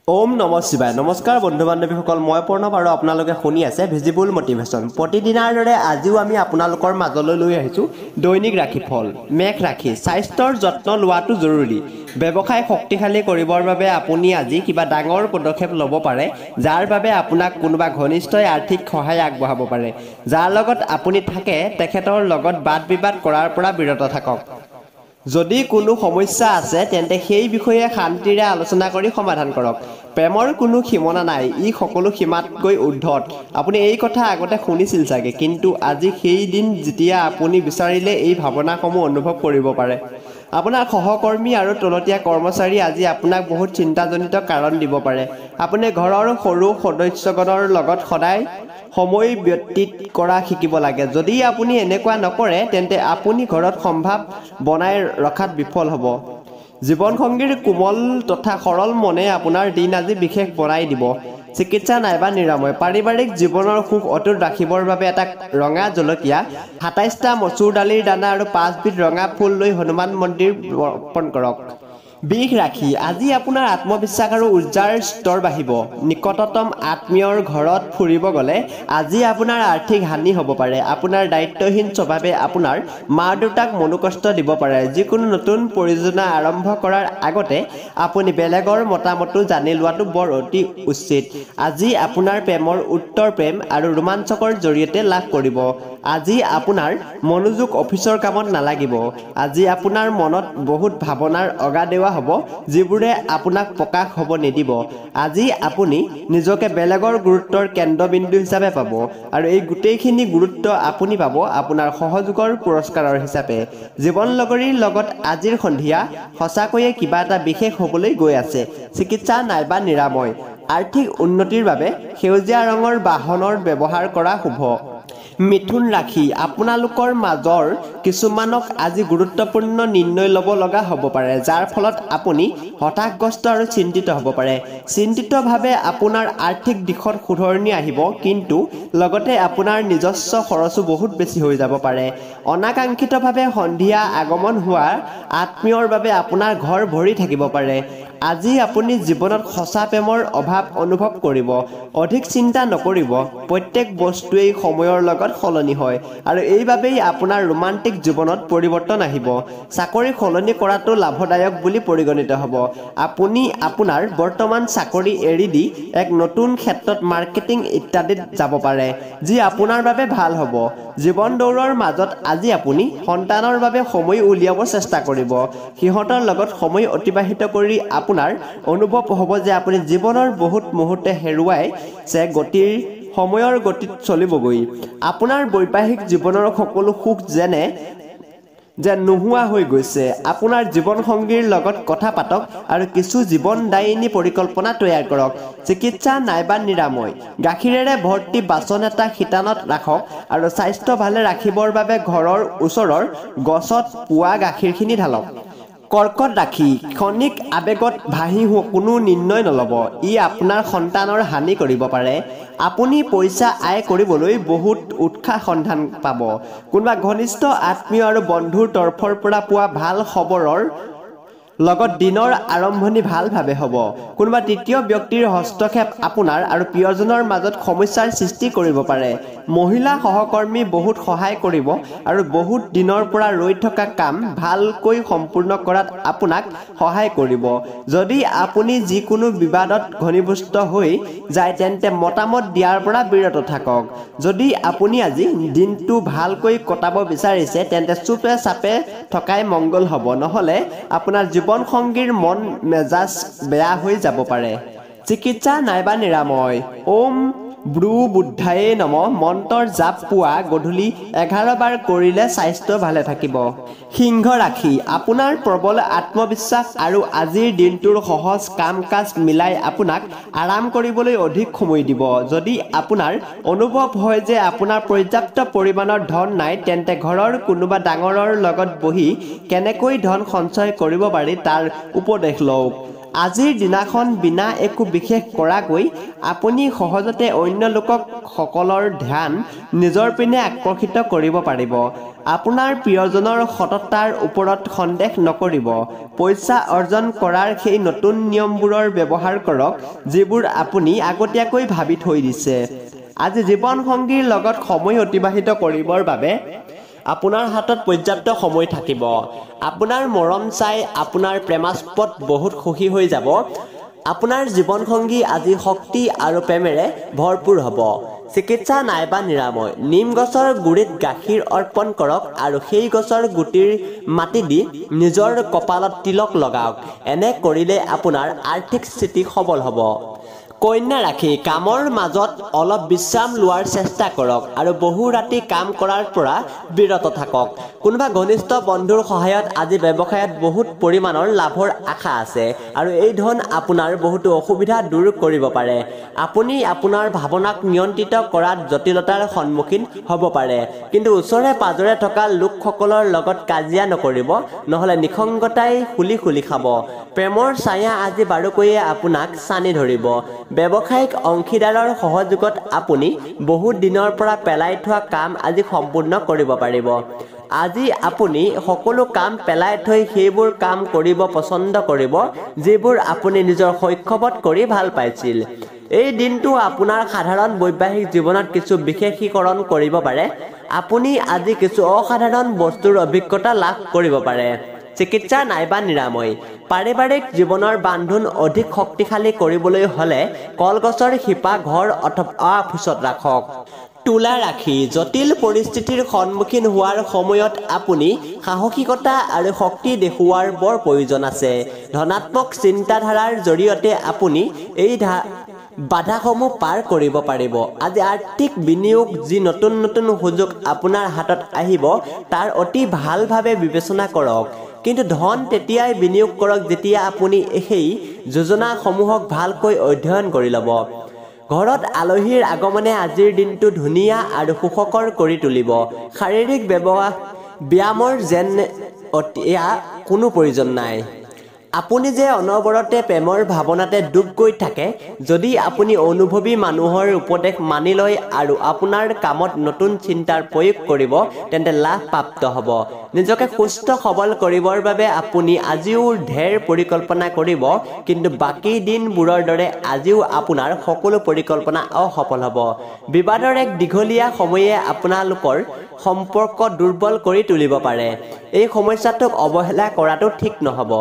ওম নম শিৱায় নমস্কাৰ বন্ধু বান্ধৱীসকল মই প্ৰণৱ আৰু আপোনালোকে শুনি আছে ভিজিবল মটিভেশ্যন প্ৰতিদিনাৰ দৰে আজিও আমি আপোনালোকৰ মাজলৈ লৈ আহিছোঁ দৈনিক ৰাশিফল মেঘ ৰাশি স্বাস্থ্যৰ যত্ন লোৱাটো জৰুৰী ব্যৱসায় শক্তিশালী কৰিবৰ বাবে আপুনি আজি কিবা ডাঙৰ পদক্ষেপ ল'ব পাৰে যাৰ বাবে আপোনাক কোনোবা ঘনিষ্ঠই আৰ্থিক সহায় আগবঢ়াব পাৰে যাৰ লগত আপুনি থাকে তেখেতৰ লগত বাদ বিবাদ কৰাৰ পৰা বিৰত থাকক যদি কোনো সমস্যা আছে তেন্তে সেই বিষয়ে শান্তিৰে আলোচনা কৰি সমাধান কৰক প্ৰেমৰ কোনো সীমা নাই ই সকলো সীমাতকৈ ঊৰ্ধত আপুনি এই কথা আগতে শুনিছিল চাগে কিন্তু আজি সেই দিন যেতিয়া আপুনি বিচাৰিলে এই ভাৱনাসমূহ অনুভৱ কৰিব পাৰে আপোনাৰ সহকৰ্মী আৰু তলতীয়া কৰ্মচাৰী আজি আপোনাক বহুত চিন্তাজনিত কাৰণ দিব পাৰে আপুনি ঘৰৰ সৰু সদস্যগণৰ লগত সদায় সময় ব্যতীত কৰা শিকিব লাগে যদি আপুনি এনেকুৱা নকৰে তেন্তে আপুনি ঘৰত সম্ভাৱ বনাই ৰখাত বিফল হ'ব জীৱনসংগীৰ কোমল তথা সৰল মনে আপোনাৰ দিন আজি বিশেষ বনাই দিব চিকিৎসা নাইবা নিৰাময় পাৰিবাৰিক জীৱনৰ সুখ অটুট ৰাখিবৰ বাবে এটা ৰঙা জলকীয়া ২৭টা মচুৰ দালিৰ দানা আৰু ৫ বিধ ৰঙা ফুল লৈ হনুমান মন্দিৰ অৰ্পণ কৰক বিষ ৰাখি আজি আপোনাৰ আত্মবিশ্বাস আৰু উৰ্জাৰ স্তৰ বাঢ়িব নিকটতম আত্মীয়ৰ ঘৰত ফুৰিব গ'লে আজি আপোনাৰ আৰ্থিক হানি হ'ব পাৰে আপোনাৰ দায়িত্বহীন স্বভাৱে আপোনাৰ মা দেউতাক মনোকষ্ট দিব পাৰে যিকোনো নতুন পৰিযোজনা আৰম্ভ কৰাৰ আগতে আপুনি বেলেগৰ মতামতো জানি লোৱাটো বৰ অতি উচিত আজি আপোনাৰ প্ৰেমৰ উত্তৰ প্ৰেম আৰু ৰোমাঞ্চকৰ জৰিয়তে লাভ কৰিব আজি আপোনাৰ মনোযোগ অফিচৰ কামত নালাগিব আজি আপোনাৰ মনত বহুত ভাৱনাৰ অগাদেৱা হ'ব যিবোৰে আপোনাক প্ৰকাশ হ'ব নিদিব আজি আপুনি নিজকে বেলেগৰ গুৰুত্বৰ কেন্দ্ৰবিন্দু হিচাপে পাব আৰু এই গোটেইখিনি গুৰুত্ব আপুনি পাব আপোনাৰ সহযোগৰ পুৰস্কাৰৰ হিচাপে জীৱন লগৰীৰ লগত আজিৰ সন্ধিয়া সঁচাকৈয়ে কিবা এটা বিশেষ হ'বলৈ গৈ আছে চিকিৎসা নাইবা নিৰাময় আৰ্থিক উন্নতিৰ বাবে সেউজীয়া ৰঙৰ বাহনৰ ব্যৱহাৰ কৰা শুভ মিথুন ৰাশি আপোনালোকৰ মাজৰ কিছুমানক আজি গুৰুত্বপূৰ্ণ নিৰ্ণয় ল'ব লগা হ'ব পাৰে যাৰ ফলত আপুনি হতাশগ্ৰস্ত আৰু চিন্তিত হ'ব পাৰে চিন্তিতভাৱে আপোনাৰ আৰ্থিক দিশত শুধৰণি আহিব কিন্তু লগতে আপোনাৰ নিজস্ব খৰচো বহুত বেছি হৈ যাব পাৰে অনাকাংক্ষিতভাৱে সন্ধিয়া আগমন হোৱা আত্মীয়ৰ বাবে আপোনাৰ ঘৰ ভৰি থাকিব পাৰে আজি আপুনি জীৱনত সঁচা প্ৰেমৰ অভাৱ অনুভৱ কৰিব অধিক চিন্তা নকৰিব প্ৰত্যেক বস্তুৱেই সময়ৰ লগত সলনি হয় আৰু এইবাবেই আপোনাৰ ৰোমান্টিক জীৱনত পৰিৱৰ্তন আহিব চাকৰি সলনি কৰাটো লাভদায়ক বুলি পৰিগণিত হ'ব আপুনি আপোনাৰ বৰ্তমান চাকৰি এৰি দি এক নতুন ক্ষেত্ৰত মাৰ্কেটিং ইত্যাদিত যাব পাৰে যি আপোনাৰ বাবে ভাল হ'ব জীৱন দৌৰৰ মাজত আজি আপুনি সন্তানৰ বাবে সময় উলিয়াব চেষ্টা কৰিব সিহঁতৰ লগত সময় অতিবাহিত কৰি আপোনাৰ অনুভৱ হ'ব যে আপুনি জীৱনৰ বহুত মুহূৰ্ত হেৰুৱাইছে সময়ৰ গতিত চলিবগৈ আপোনাৰ বৈবাহিক জীৱনৰ সকলো সুখ যে নোহোৱা হৈ গৈছে আপোনাৰ জীৱনসংগীৰ লগত কথা পাতক আৰু কিছু জীৱনদায়িনী পৰিকল্পনা তৈয়াৰ কৰক চিকিৎসা নাইবা নিৰাময় গাখীৰেৰে ভৰ্তি বাচন এটা শীতানত ৰাখক আৰু স্বাস্থ্য ভালে ৰাখিবৰ বাবে ঘৰৰ ওচৰৰ গছত পোৱা গাখীৰখিনি ঢালক কৰ্কট ৰাশি ক্ষণিক আবেগত ভাহি কোনো নিৰ্ণয় নল'ব ই আপোনাৰ সন্তানৰ হানি কৰিব পাৰে আপুনি পইচা আয় কৰিবলৈ বহুত উৎসাহ সন্ধান পাব কোনোবা ঘনিষ্ঠ আত্মীয় আৰু বন্ধুৰ তৰফৰ পৰা পোৱা ভাল খবৰৰ লগত দিনৰ আৰম্ভণি ভালভাৱে হ'ব কোনোবা তৃতীয় ব্যক্তিৰ হস্তক্ষেপ আপোনাৰ আৰু প্ৰিয়জনৰ মাজত সমস্যাৰ সৃষ্টি কৰিব পাৰে মহিলা সহকৰ্মী বহুত সহায় কৰিব আৰু বহুত দিনৰ পৰা ৰৈ থকা কাম ভালকৈ সম্পূৰ্ণ কৰাত আপোনাক সহায় কৰিব যদি আপুনি যিকোনো বিবাদত ঘনীভূত হৈ যায় তেন্তে মতামত দিয়াৰ পৰা বিৰত থাকক যদি আপুনি আজি দিনটো ভালকৈ কটাব বিচাৰিছে তেন্তে চুপে চাপে থকাই মংগল হ'ব নহ'লে আপোনাৰ জীৱনসংগীৰ মন মেজাজ বেয়া হৈ যাব পাৰে চিকিৎসা নাইবা নিৰাময় ওম ব্ৰু বুদ্ধায়ে নমঃ মন্ত্ৰৰ জাপ পুৱা গধূলি 11 বাৰ কৰিলে স্বাস্থ্য ভালে থাকিব সিংহ ৰাশি আপোনাৰ প্ৰবল আত্মবিশ্বাস আৰু আজিৰ দিনটোৰ সহজ কাম কাজ মিলাই আপোনাক আৰাম কৰিবলৈ অধিক সময় দিব যদি আপোনাৰ অনুভৱ হয় যে আপোনাৰ পৰ্যাপ্ত পৰিমাণৰ ধন নাই তেন্তে ঘৰৰ কোনোবা ডাঙৰৰ লগত বহি কেনেকৈ ধন সঞ্চয় কৰিব পাৰি তাৰ উপদেশ লওক আজিৰ দিনাখন বিনা একো বিশেষ কৰাকৈ আপুনি সহজতে অন্য লোকক সকলৰ ধ্যান নিজৰ পিনে আকৰ্ষিত কৰিব পাৰিব। আপোনাৰ প্ৰিয়জনৰ সততাৰ ওপৰত সন্দেহ নকৰিব। পইচা অৰ্জন কৰাৰ সেই নতুন নিয়মবোৰৰ ব্যৱহাৰ কৰক যিবোৰ আপুনি আগতীয়াকৈ ভাবি থৈ দিছে। আজি জীৱনসংগীৰ লগত সময় অতিবাহিত কৰিবৰ বাবে আপোনাৰ হাতত পৰ্যাপ্ত সময় থাকিব। আপোনাৰ মৰম চাই আপোনাৰ প্ৰেমাস্পদ বহুত সুখী হৈ যাব। আপোনাৰ জীৱনসংগী আজি শক্তি আৰু প্ৰেমেৰে ভৰপূৰ হ'ব। চিকিৎসা নাইবা নিৰাময়। নিম গছৰ গুৰিত গাখীৰ অৰ্পণ কৰক আৰু সেই গছৰ গুটিৰ মাটি দি নিজৰ কপালত তিলক লগাওক। এনে কৰিলে আপোনাৰ আৰ্থিক স্থিতি সবল হ'ব। কন্যা ৰাশি, কামৰ মাজত অলপ বিশ্ৰাম লোৱাৰ চেষ্টা কৰক আৰু বহু ৰাতি কাম কৰাৰ পৰা বিৰত থাকক। কোনোবা ঘনিষ্ঠ বন্ধুৰ সহায়ত আজি ব্যৱসায়ত বহুত পৰিমাণৰ লাভৰ আশা আছে আৰু এই ধন আপোনাৰ বহুতো অসুবিধা দূৰ কৰিব পাৰে। আপুনি আপোনাৰ ভাৱনাক নিয়ন্ত্ৰিত কৰাত জটিলতাৰ সন্মুখীন হ'ব পাৰে, কিন্তু ওচৰে পাজৰে থকা লোকসকলৰ লগত কাজিয়া নকৰিব, নহ'লে নিসংগতাই খুলি খাব। প্ৰেমৰ ছায়া আজি বাৰুকৈয়ে আপোনাক ছানি ধৰিব। ব্যৱসায়িক অংশীদাৰৰ সহযোগত আপুনি বহুত দিনৰ পৰা পেলাই থোৱা কাম আজি সম্পূৰ্ণ কৰিব পাৰিব। আজি আপুনি সকলো কাম পেলাই থৈ সেইবোৰ কাম কৰিব পছন্দ কৰিব যিবোৰ আপুনি নিজৰ শৈশৱত কৰি ভাল পাইছিল। এই দিনটো আপোনাৰ সাধাৰণ বৈবাহিক জীৱনত কিছু বিশেষীকৰণ কৰিব পাৰে। আপুনি আজি কিছু অসাধাৰণ বস্তুৰ অভিজ্ঞতা লাভ কৰিব পাৰে। চিকিৎসা নাইবা নিৰাময়। পাৰিবাৰিক জীৱনৰ বান্ধোন অধিক শক্তিশালী কৰিবলৈ হ'লে কলগছৰ শিপা ঘৰ অথবা অফিচত ৰাখক। তুলা ৰাশি, জটিল পৰিস্থিতিৰ সন্মুখীন হোৱাৰ সময়ত আপুনি সাহসিকতা আৰু শক্তি দেখুওৱাৰ বৰ প্ৰয়োজন আছে। ধনাত্মক চিন্তাধাৰাৰ জৰিয়তে আপুনি এই বাধাসমূহ পাৰ কৰিব পাৰিব। আজি আৰ্থিক বিনিয়োগ, যি নতুন সুযোগ আপোনাৰ হাতত আহিব তাৰ অতি ভালভাৱে বিবেচনা কৰক। কিন্তু ধন তেতিয়াই বিনিয়োগ কৰক যেতিয়া আপুনি সেই যোজনাসমূহক ভালকৈ অধ্যয়ন কৰি ল'ব। ঘৰত আলহীৰ আগমনে আজিৰ দিনটো ধুনীয়া আৰু সুখকৰ কৰি তুলিব। শাৰীৰিক ব্যায়ামৰ যেন এতিয়া কোনো প্ৰয়োজন নাই। আপুনি যে অনবৰতে প্ৰেমৰ ভাৱনাতে ডুব গৈ থাকে। যদি আপুনি অনুভৱী মানুহৰ উপদেশ মানি লয় আৰু আপোনাৰ কামত নতুন চিন্তাৰ প্ৰয়োগ কৰিব, তেন্তে লাভ প্ৰাপ্ত হ'ব। নিজকে সুস্থ সবল কৰিবৰ বাবে আপুনি আজিও ঢেৰ পৰিকল্পনা কৰিব, কিন্তু বাকী দিনবোৰৰ দৰে আজিও আপোনাৰ সকলো পৰিকল্পনা অসফল হ'ব। বিবাদৰ এক দীঘলীয়া সময়ে আপোনালোকৰ সম্পৰ্ক দুৰ্বল কৰি তুলিব পাৰে। এই সমস্যাটোক অৱহেলা কৰাটো ঠিক নহ'ব।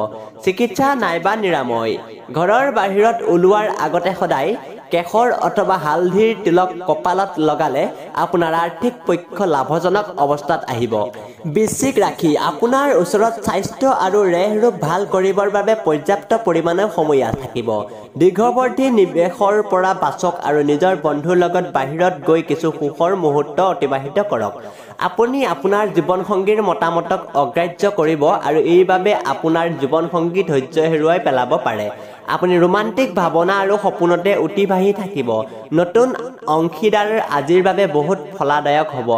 চিকিৎসা নাইবা নিৰাময়। ঘৰৰ বাহিৰত ওলোৱাৰ আগতে সদায় কেশৰ অথবা হালধিৰ তিলক কপালত লগালে আপোনাৰ আৰ্থিক পক্ষ লাভজনক অৱস্থাত আহিব। বৃশ্চিক ৰাশি, আপোনাৰ ওচৰত স্বাস্থ্য আৰু ৰেহ-ৰূপ ভাল কৰিবৰ বাবে পৰ্যাপ্ত পৰিমাণৰ সময় থাকিব। দীৰ্ঘৱৰ্তী নিৱেশৰ পৰা বাচক আৰু নিজৰ বন্ধুৰ লগত বাহিৰত গৈ কিছু সুখৰ মুহূৰ্ত অতিবাহিত কৰক। আপুনি আপোনাৰ জীৱনসংগীৰ মতামতক অগ্ৰাহ্য কৰিব আৰু এইবাবে আপোনাৰ জীৱনসংগী ধৈৰ্য হেৰুৱাই পেলাব পাৰে। আপুনি ৰোমান্টিক ভাৱনা আৰু সপোনতে উটি-ভাহি থাকিব। নতুন অংশীদাৰ আজিৰ বাবে বহুত ফলদায়ক হ'ব।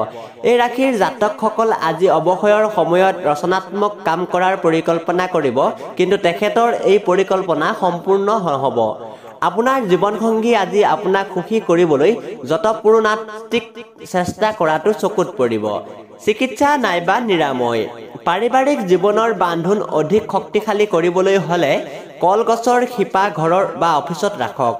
এই ৰাশিৰ জাতকসকল আজি অৱসৰৰ সময়ত ৰচনাত্মক কাম কৰাৰ পৰিকল্পনা কৰিব, কিন্তু তেখেতৰ এই পৰিকল্পনা সম্পূৰ্ণ নহ'ব। আপোনাৰ জীৱনসংগী আজি আপোনাক সুখী কৰিবলৈ যৎপৰোনাস্তিক চেষ্টা কৰাটো চকুত পৰিব। চিকিৎসা নাইবা নিৰাময়। পাৰিবাৰিক জীৱনৰ বান্ধোন অধিক শক্তিশালী কৰিবলৈ হ'লে কলগছৰ শিপা ঘৰৰ বা অফিচত ৰাখক।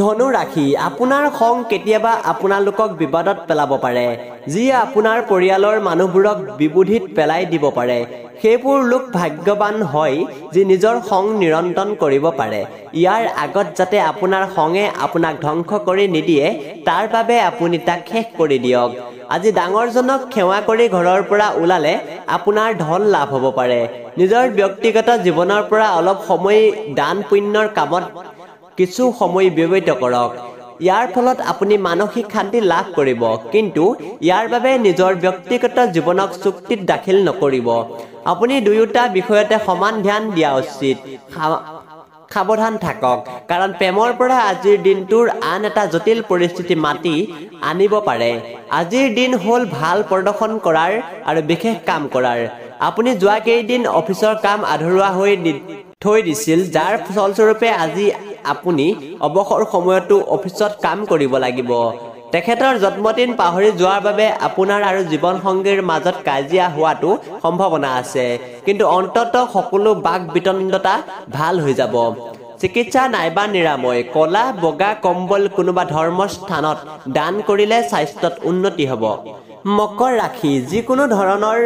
ধনু ৰাশি, আপোনাৰ খং কেতিয়াবা আপোনালোকক বিবাদত পেলাব পাৰে, যিয়ে আপোনাৰ পৰিয়ালৰ মানুহবোৰক বিবুধিত পেলাই দিব পাৰে। সেইবোৰ লোক ভাগ্যৱান হয় যি নিজৰ খং নিয়ন্ত্ৰণ কৰিব পাৰে। ইয়াৰ আগত যাতে আপোনাৰ খঙে আপোনাক ধ্বংস কৰি নিদিয়ে, তাৰ বাবে আপুনি তাক শেষ কৰি দিয়ক। আজি ডাঙৰজনক সেৱা কৰি ঘৰৰ পৰা ওলালে আপোনাৰ ধন লাভ হ'ব পাৰে। নিজৰ ব্যক্তিগত জীৱনৰ পৰা অলপ সময় দান পুণ্যৰ কামত কিছু সময় ব্যয় কৰক। ইয়াৰ ফলত আপুনি মানসিক শান্তি লাভ কৰিব, কিন্তু ইয়াৰ বাবে নিজৰ ব্যক্তিগত জীৱনক চুক্তিত দাখিল নকৰিব। আপুনি দুয়োটা বিষয়তে সমান ধ্যান দিয়া উচিত। সাৱধান থাকক, কাৰণ প্ৰেমৰ পৰা আজিৰ দিনটোৰ আন এটা জটিল পৰিস্থিতি মাতি আনিব পাৰে। আজিৰ দিন হ'ল ভাল প্ৰদৰ্শন কৰাৰ আৰু বিশেষ কাম কৰাৰ। আপুনি যোৱা কেইদিন অফিচৰ কাম আধৰুৱা হৈ থৈ দিছিল, যাৰ ফলস্বৰূপে আজি আপুনি অৱসৰ সময়তো অফিচত কাম কৰিব লাগিব। তেখেতৰ জন্মদিন পাহৰি যোৱাৰ বাবে আপোনাৰ আৰু জীৱনসংগীৰ মাজত কাজিয়া হোৱাটো সম্ভাৱনা আছে, কিন্তু অন্ততঃ সকলো বাক বিতণ্ডতা ভাল হৈ যাব। চিকিৎসা নাইবা নিৰাময়। কলা বগা কম্বল কোনোবা ধৰ্মস্থানত দান কৰিলে স্বাস্থ্যত উন্নতি হ'ব। মকৰ ৰাশি, যিকোনো ধৰণৰ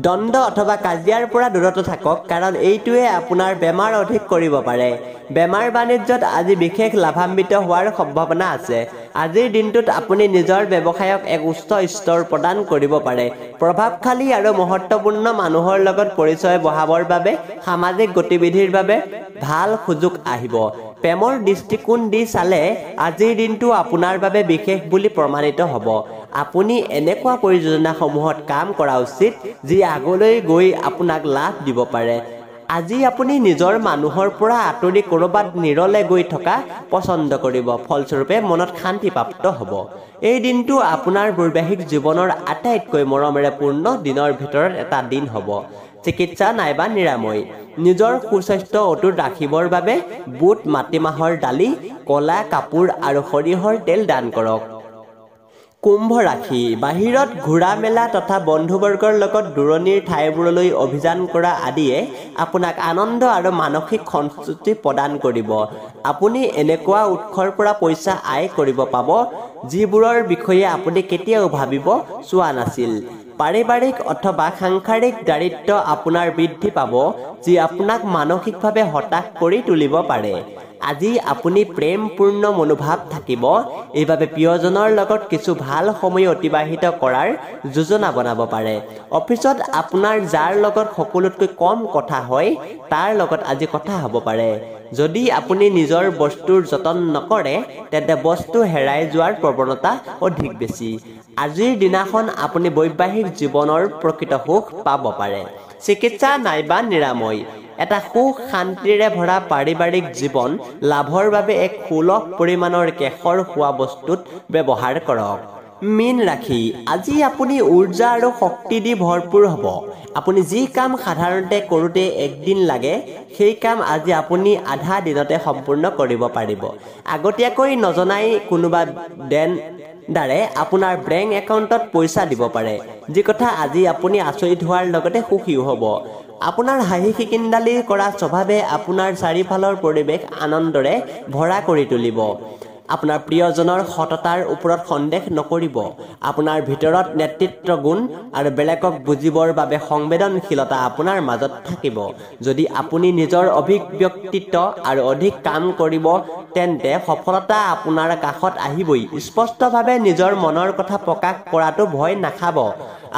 দ্বন্দ্ব অথবা কাজিয়াৰ পৰা দূৰত থাকক, কাৰণ এইটোৱে আপোনাৰ বেমাৰ অধিক কৰিব পাৰে। বেমাৰ বাণিজ্যত আজি বিশেষ লাভান্বিত হোৱাৰ সম্ভাৱনা আছে। আজিৰ দিনটোত আপুনি নিজৰ ব্যৱসায়ক এক উচ্চ স্তৰ প্ৰদান কৰিব পাৰে। প্ৰভাৱশালী আৰু মহত্বপূৰ্ণ মানুহৰ লগত পৰিচয় বঢ়াবৰ বাবে সামাজিক গতিবিধিৰ বাবে ভাল সুযোগ আহিব। প্ৰেমৰ দৃষ্টিকোণ দি চালে আজিৰ দিনটো আপোনাৰ বাবে বিশেষ বুলি প্ৰমাণিত হ'ব। আপুনি এনেকুৱা পৰিযোজনাসমূহত কাম কৰা উচিত যি আগলৈ গৈ আপোনাক লাভ দিব পাৰে। আজি আপুনি নিজৰ মানুহৰ পৰা আঁতৰি ক'ৰবাত নিৰলে গৈ থকা পছন্দ কৰিব, ফলস্বৰূপে মনত শান্তি প্ৰাপ্ত হ'ব। এই দিনটো আপোনাৰ বৈবাহিক জীৱনৰ আটাইতকৈ মৰমেৰে পূৰ্ণ দিনৰ ভিতৰত এটা দিন হ'ব। চিকিৎসা নাইবা নিৰাময়। নিজৰ সুস্বাস্থ্য অটুট ৰাখিবৰ বাবে বুট, মাটিমাহৰ দালি, কলা কাপোৰ আৰু সৰিয়হৰ তেল দান কৰক। কুম্ভ ৰাশি, বাহিৰত ঘূৰা মেলা তথা বন্ধুবৰ্গৰ লগত দূৰণিৰ ঠাইবোৰলৈ অভিযান কৰা আদিয়ে আপোনাক আনন্দ আৰু মানসিক সন্তুষ্টি প্ৰদান কৰিব। আপুনি এনেকুৱা উৎসৰ পৰা পইচা আয় কৰিব পাব যিবোৰৰ বিষয়ে আপুনি কেতিয়াও ভাবিব চোৱা নাছিল। পাৰিবাৰিক অথবা সাংসাৰিক দাৰিদ্ৰ্য আপোনাৰ বৃদ্ধি পাব, যি আপোনাক মানসিকভাৱে হতাশ কৰি তুলিব পাৰে। আজি আপুনি প্ৰেমপূৰ্ণ মনোভাৱ থাকিব, এইবাবে প্ৰিয়জনৰ লগত কিছু ভাল সময় অতিবাহিত কৰাৰ যোজনা বনাব পাৰে। অফিচত আপোনাৰ যাৰ লগত সকলোতকৈ কম কথা হয় তাৰ লগত আজি কথা হ'ব পাৰে। যদি আপুনি নিজৰ বস্তুৰ যতন নকৰে তেন্তে বস্তু হেৰাই যোৱাৰ প্ৰৱণতা অধিক বেছি। আজিৰ দিনাখন আপুনি বৈবাহিক জীৱনৰ প্ৰকৃত সুখ পাব পাৰে। চিকিৎসা নাইবা নিৰাময়। এটা সুখ শান্তিৰে ভৰা পাৰিবাৰিক জীৱন লাভৰ বাবে এক সুলভ পৰিমাণৰ কেশৰ খোৱা বস্তুত ব্যৱহাৰ কৰক। মীন ৰাশি, আজি আপুনি ঊৰ্জা আৰু শক্তি দি ভৰপূৰ হ'ব। আপুনি যি কাম সাধাৰণতে কৰোঁতে একদিন লাগে, সেই কাম আজি আপুনি আধা দিনতে সম্পূৰ্ণ কৰিব পাৰিব। আগতীয়াকৈ নজনাই কোনোবা দেনদাৰে আপোনাৰ বেংক একাউণ্টত পইচা দিব পাৰে, যি কথা আজি আপুনি আচৰিত হোৱাৰ লগতে সুখীও হ'ব। আপোনাৰ হাঁহি খিকিন্দালি কৰা স্বভাৱে আপোনাৰ চাৰিওফালৰ পৰিৱেশ আনন্দৰে ভৰা কৰি তুলিব। আপোনাৰ প্ৰিয়জনৰ সততাৰ ওপৰত সন্দেহ নকৰিব। আপোনাৰ ভিতৰত নেতৃত্ব গুণ আৰু বেলেগক বুজিবৰ বাবে সংবেদনশীলতা আপোনাৰ মাজত থাকিব। যদি আপুনি নিজৰ অভিব্যক্তিত্ব আৰু অধিক কাম কৰিব তেন্তে সফলতা আপোনাৰ কাষত আহিবই। স্পষ্টভাৱে নিজৰ মনৰ কথা প্ৰকাশ কৰাটো ভয় নাখাব।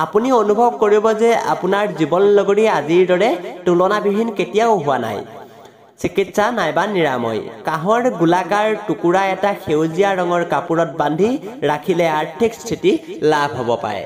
আপুনি অনুভৱ কৰিব যে আপোনাৰ জীৱনলগৰী আজিৰ দৰে তুলনাবিহীন কেতিয়াও হোৱা নাই। চিকিৎসা নাইবা নিৰাময়। কাঁহৰ গোলাকাৰ টুকুৰা এটা সেউজীয়া ৰঙৰ কাপোৰত বান্ধি ৰাখিলে আৰ্থিক স্থিতি লাভ হ'ব পাৰে।